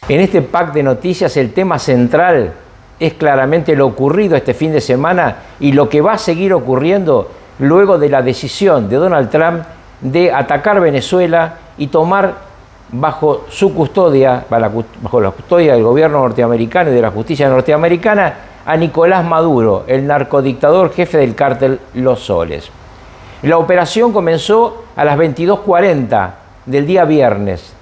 En este pack de noticias el tema central es claramente lo ocurrido este fin de semana y lo que va a seguir ocurriendo luego de la decisión de Donald Trump de atacar Venezuela y tomar bajo su custodia, bajo la custodia del gobierno norteamericano y de la justicia norteamericana, a Nicolás Maduro, el narcodictador jefe del cártel Los Soles. La operación comenzó a las 22:40 del día viernes,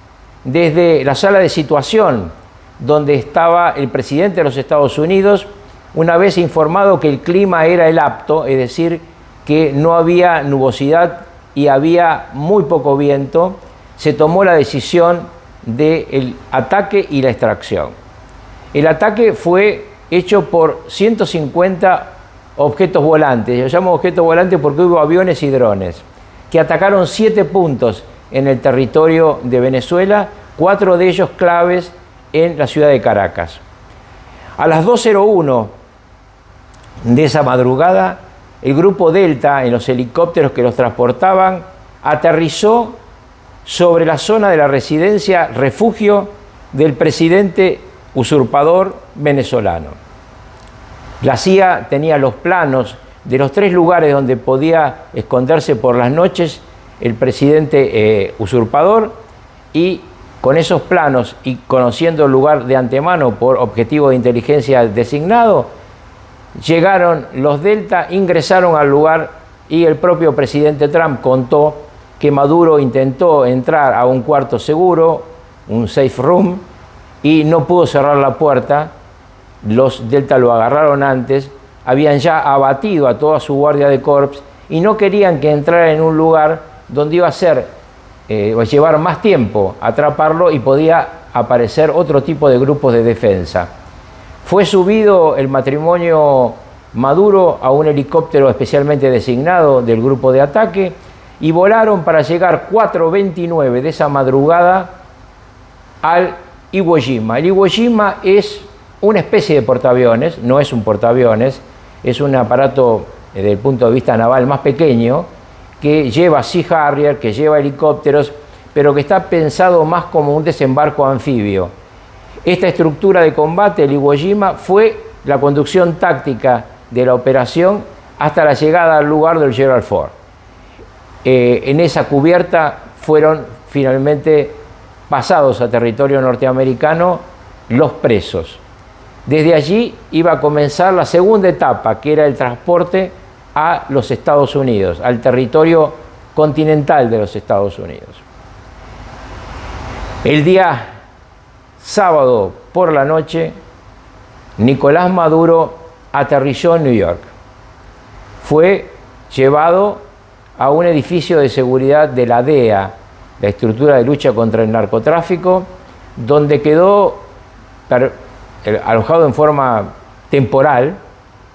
desde la sala de situación donde estaba el presidente de los Estados Unidos, una vez informado que el clima era el apto, es decir, que no había nubosidad y había muy poco viento, se tomó la decisión del ataque y la extracción. El ataque fue hecho por 150 objetos volantes. Yo llamo objetos volantes porque hubo aviones y drones que atacaron 7 puntos en el territorio de Venezuela, 4 de ellos claves en la ciudad de Caracas. A las 2:01 de esa madrugada, el grupo Delta, en los helicópteros que los transportaban, aterrizó sobre la zona de la residencia refugio del presidente usurpador venezolano. La CIA tenía los planos de los 3 lugares donde podía esconderse por las noches el presidente usurpador, y con esos planos y conociendo el lugar de antemano por objetivo de inteligencia designado, llegaron los Delta, ingresaron al lugar y el propio presidente Trump contó que Maduro intentó entrar a un cuarto seguro, un safe room, y no pudo cerrar la puerta. Los Delta lo agarraron antes, habían ya abatido a toda su guardia de corps y no querían que entrara en un lugar donde iba a ser llevar más tiempo atraparlo y podía aparecer otro tipo de grupos de defensa. Fue subido el matrimonio Maduro a un helicóptero especialmente designado del grupo de ataque y volaron para llegar 4:29 de esa madrugada al Iwo Jima. El Iwo Jima es una especie de portaaviones, no es un portaaviones, es un aparato desde el punto de vista naval más pequeño que lleva Sea Harrier, que lleva helicópteros, pero que está pensado más como un desembarco anfibio. Esta estructura de combate, el Iwo Jima, fue la conducción táctica de la operación hasta la llegada al lugar del Gerald Ford. En esa cubierta fueron finalmente pasados a territorio norteamericano los presos. Desde allí iba a comenzar la segunda etapa, que era el transporte a los Estados Unidos, al territorio continental de los Estados Unidos. El día sábado por la noche, Nicolás Maduro aterrizó en New York. Fue llevado a un edificio de seguridad de la DEA, la estructura de lucha contra el narcotráfico, donde quedó alojado en forma temporal,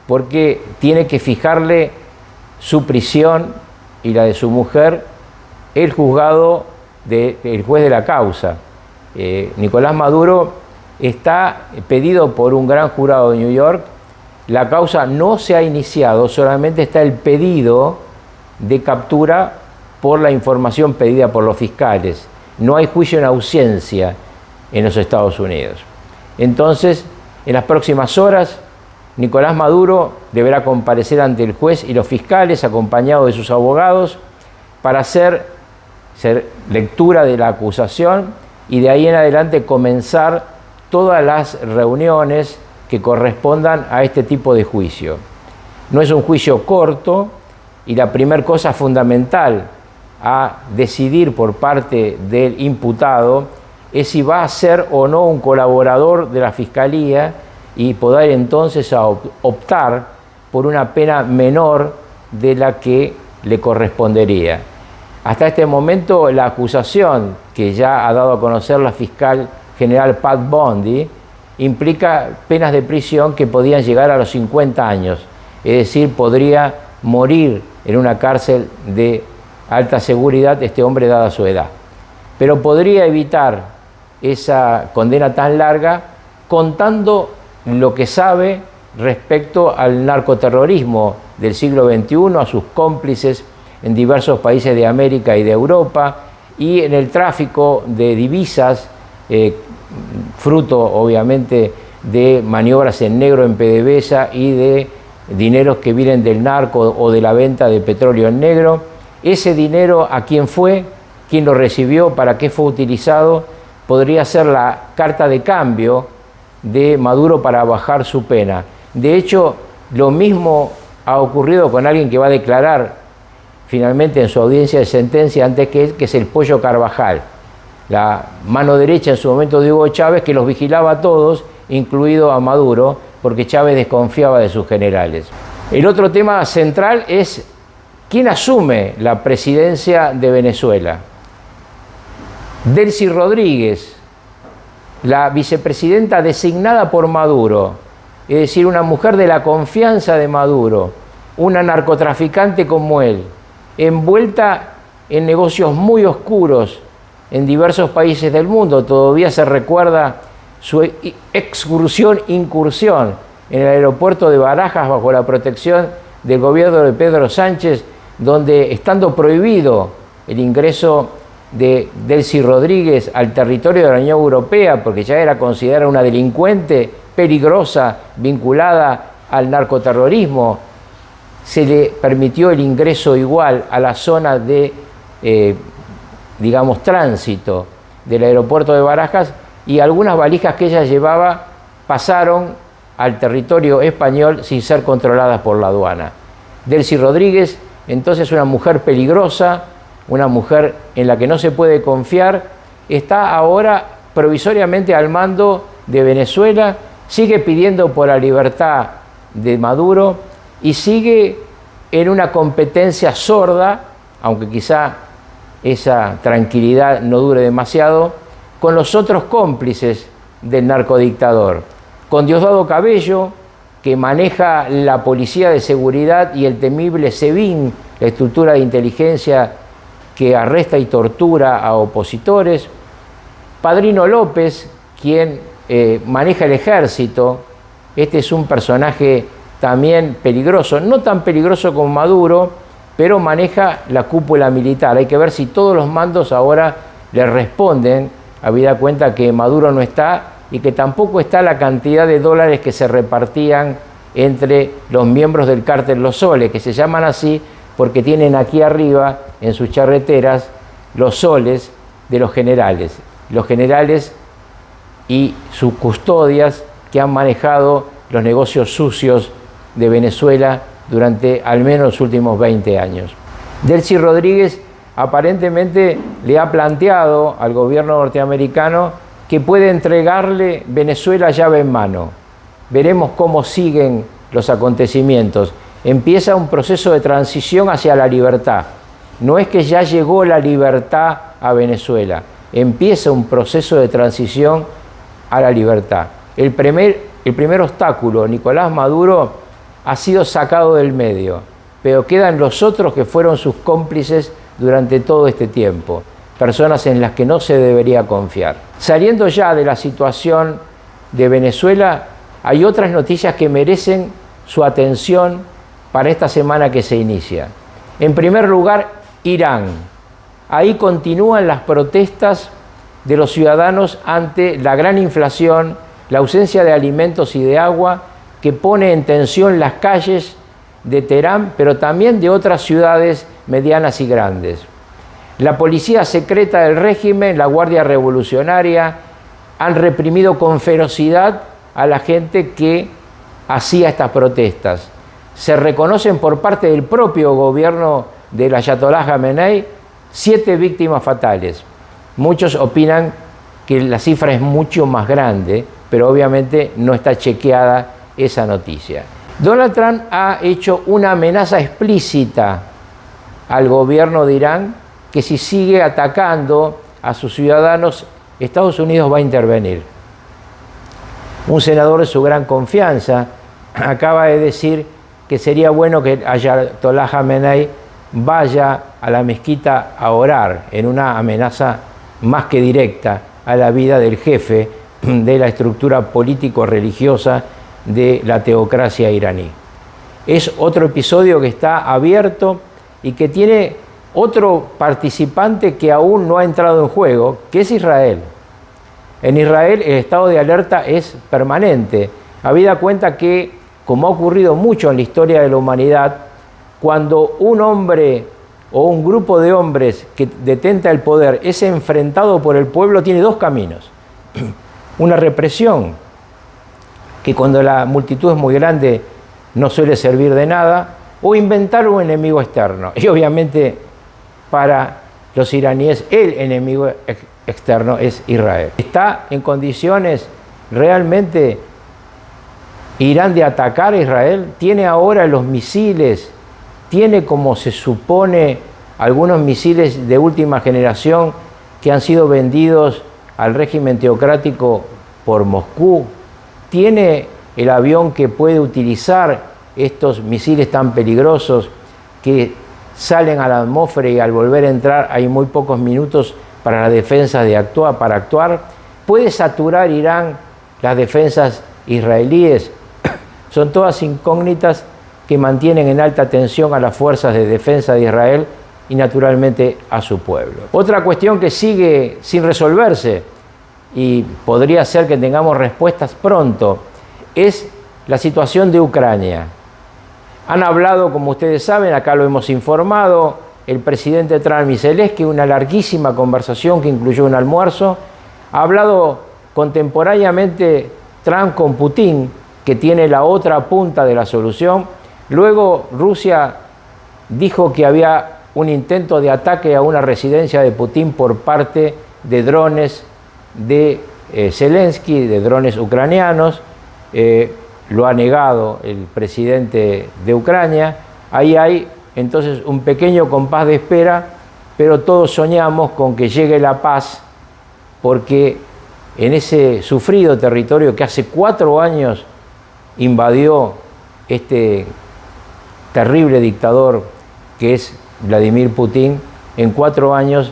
porque tiene que fijarle su prisión y la de su mujer el juzgado el juez de la causa. Nicolás Maduro está pedido por un gran jurado de New York. La causa no se ha iniciado, solamente está el pedido de captura por la información pedida por los fiscales. No hay juicio en ausencia en los Estados Unidos. Entonces, en las próximas horas, Nicolás Maduro deberá comparecer ante el juez y los fiscales, acompañado de sus abogados, para hacer lectura de la acusación y de ahí en adelante comenzar todas las reuniones que correspondan a este tipo de juicio. No es un juicio corto y la primera cosa fundamental a decidir por parte del imputado es si va a ser o no un colaborador de la Fiscalía y poder entonces optar por una pena menor de la que le correspondería. Hasta este momento la acusación que ya ha dado a conocer la fiscal general Pat Bondi implica penas de prisión que podían llegar a los 50 años, es decir, podría morir en una cárcel de alta seguridad este hombre dada su edad. Pero podría evitar esa condena tan larga contando lo que sabe respecto al narcoterrorismo del siglo XXI, a sus cómplices en diversos países de América y de Europa, y en el tráfico de divisas fruto obviamente de maniobras en negro en PDVSA y de dineros que vienen del narco o de la venta de petróleo en negro. Ese dinero, ¿a quién fue? ¿Quién lo recibió? ¿Para qué fue utilizado? Podría ser la carta de cambio de Maduro para bajar su pena. De hecho, lo mismo ha ocurrido con alguien que va a declarar finalmente en su audiencia de sentencia antes que él, que es el Pollo Carvajal, la mano derecha en su momento de Hugo Chávez, que los vigilaba a todos, incluido a Maduro, porque Chávez desconfiaba de sus generales. El otro tema central es quién asume la presidencia de Venezuela. Delcy Rodríguez, la vicepresidenta designada por Maduro, es decir, una mujer de la confianza de Maduro, una narcotraficante como él, envuelta en negocios muy oscuros en diversos países del mundo. Todavía se recuerda su incursión en el aeropuerto de Barajas bajo la protección del gobierno de Pedro Sánchez, donde, estando prohibido el ingreso de Delcy Rodríguez al territorio de la Unión Europea, porque ya era considerada una delincuente peligrosa vinculada al narcoterrorismo, se le permitió el ingreso igual a la zona de, digamos, tránsito del aeropuerto de Barajas, y algunas valijas que ella llevaba pasaron al territorio español sin ser controladas por la aduana. Delcy Rodríguez, entonces una mujer peligrosa, una mujer en la que no se puede confiar, está ahora provisoriamente al mando de Venezuela, sigue pidiendo por la libertad de Maduro y sigue en una competencia sorda, aunque quizá esa tranquilidad no dure demasiado, con los otros cómplices del narcodictador, con Diosdado Cabello, que maneja la policía de seguridad y el temible SEBIN, la estructura de inteligencia que arresta y tortura a opositores, Padrino López, quien maneja el ejército. Este es un personaje también peligroso, no tan peligroso como Maduro, pero maneja la cúpula militar. Hay que ver si todos los mandos ahora le responden, habida cuenta que Maduro no está y que tampoco está la cantidad de dólares que se repartían entre los miembros del cártel Los Soles, que se llaman así porque tienen aquí arriba, en sus charreteras, los soles de los generales y sus custodias que han manejado los negocios sucios de Venezuela durante al menos los últimos 20 años. Delcy Rodríguez aparentemente le ha planteado al gobierno norteamericano que puede entregarle Venezuela llave en mano. Veremos cómo siguen los acontecimientos. Empieza un proceso de transición hacia la libertad. No es que ya llegó la libertad a Venezuela, empieza un proceso de transición a la libertad. El primer obstáculo, Nicolás Maduro, ha sido sacado del medio, pero quedan los otros que fueron sus cómplices durante todo este tiempo, personas en las que no se debería confiar. Saliendo ya de la situación de Venezuela, hay otras noticias que merecen su atención para esta semana que se inicia. En primer lugar, Irán. Ahí continúan las protestas de los ciudadanos ante la gran inflación, la ausencia de alimentos y de agua que pone en tensión las calles de Teherán, pero también de otras ciudades medianas y grandes. La policía secreta del régimen, la Guardia Revolucionaria, han reprimido con ferocidad a la gente que hacía estas protestas. Se reconocen por parte del propio gobierno del Ayatollah Jamenei 7 víctimas fatales. Muchos opinan que la cifra es mucho más grande, pero obviamente no está chequeada esa noticia. Donald Trump ha hecho una amenaza explícita al gobierno de Irán que si sigue atacando a sus ciudadanos, Estados Unidos va a intervenir. Un senador de su gran confianza acaba de decir que sería bueno que Ayatollah Jamenei vaya a la mezquita a orar, en una amenaza más que directa a la vida del jefe de la estructura político-religiosa de la teocracia iraní. Es otro episodio que está abierto y que tiene otro participante que aún no ha entrado en juego, que es Israel. En Israel el estado de alerta es permanente. Habida cuenta que, como ha ocurrido mucho en la historia de la humanidad, cuando un hombre o un grupo de hombres que detenta el poder es enfrentado por el pueblo, tiene dos caminos. Una represión, que cuando la multitud es muy grande no suele servir de nada, o inventar un enemigo externo. Y obviamente para los iraníes el enemigo externo es Israel. ¿Está en condiciones realmente Irán de atacar a Israel? ¿Tiene ahora los misiles? ¿Tiene, como se supone, algunos misiles de última generación que han sido vendidos al régimen teocrático por Moscú? ¿Tiene el avión que puede utilizar estos misiles tan peligrosos que salen a la atmósfera y al volver a entrar hay muy pocos minutos para la defensa para actuar? ¿Puede saturar Irán las defensas israelíes? Son todas incógnitas que mantienen en alta tensión a las fuerzas de defensa de Israel y naturalmente a su pueblo. Otra cuestión que sigue sin resolverse y podría ser que tengamos respuestas pronto es la situación de Ucrania. Han hablado, como ustedes saben, acá lo hemos informado, el presidente Trump y Zelensky, una larguísima conversación que incluyó un almuerzo. Ha hablado contemporáneamente Trump con Putin, que tiene la otra punta de la solución. Luego Rusia dijo que había un intento de ataque a una residencia de Putin por parte de drones de Zelensky, de drones ucranianos. Lo ha negado el presidente de Ucrania. Ahí hay entonces un pequeño compás de espera, pero todos soñamos con que llegue la paz, porque en ese sufrido territorio que hace 4 años invadió este terrible dictador que es Vladimir Putin, en 4 años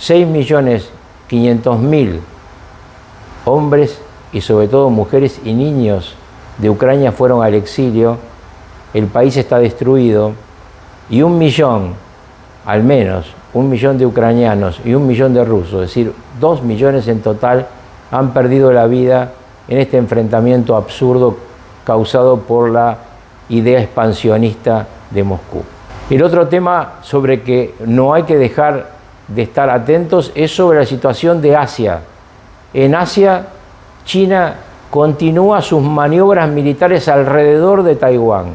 6.500.000 hombres y sobre todo mujeres y niños de Ucrania fueron al exilio. El país está destruido y 1 millón, al menos 1 millón de ucranianos y 1 millón de rusos, es decir, 2 millones en total, han perdido la vida en este enfrentamiento absurdo causado por la idea expansionista de Moscú. El otro tema sobre que no hay que dejar de estar atentos es sobre la situación de Asia. En Asia, China continúa sus maniobras militares alrededor de Taiwán.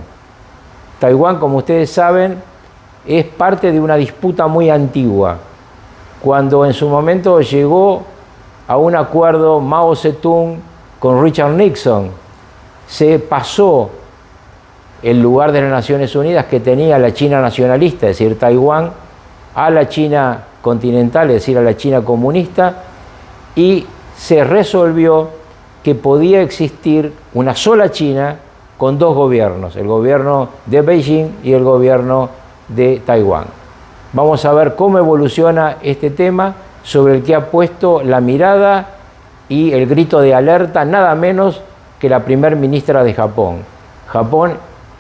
Taiwán, como ustedes saben, es parte de una disputa muy antigua. Cuando en su momento llegó a un acuerdo Mao Zedong con Richard Nixon, se pasó el lugar de las Naciones Unidas que tenía la China nacionalista, es decir, Taiwán, a la China continental, es decir, a la China comunista, y se resolvió que podía existir una sola China con 2 gobiernos, el gobierno de Beijing y el gobierno de Taiwán. Vamos a ver cómo evoluciona este tema, sobre el que ha puesto la mirada y el grito de alerta nada menos que la primer ministra de Japón. Japón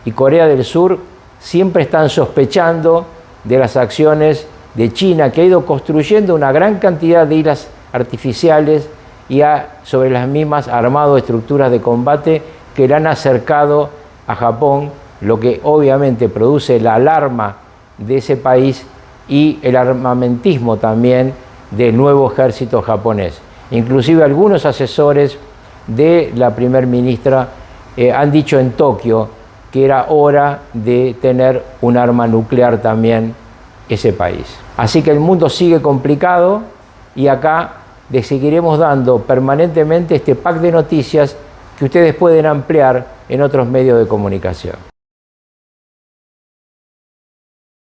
y Corea del Sur siempre están sospechando de las acciones de China, que ha ido construyendo una gran cantidad de islas artificiales y ha sobre las mismas armado estructuras de combate que le han acercado a Japón, lo que obviamente produce la alarma de ese país y el armamentismo también del nuevo ejército japonés. Inclusive algunos asesores de la primer ministra han dicho en Tokio que era hora de tener un arma nuclear también ese país. Así que el mundo sigue complicado y acá les seguiremos dando permanentemente este pack de noticias que ustedes pueden ampliar en otros medios de comunicación.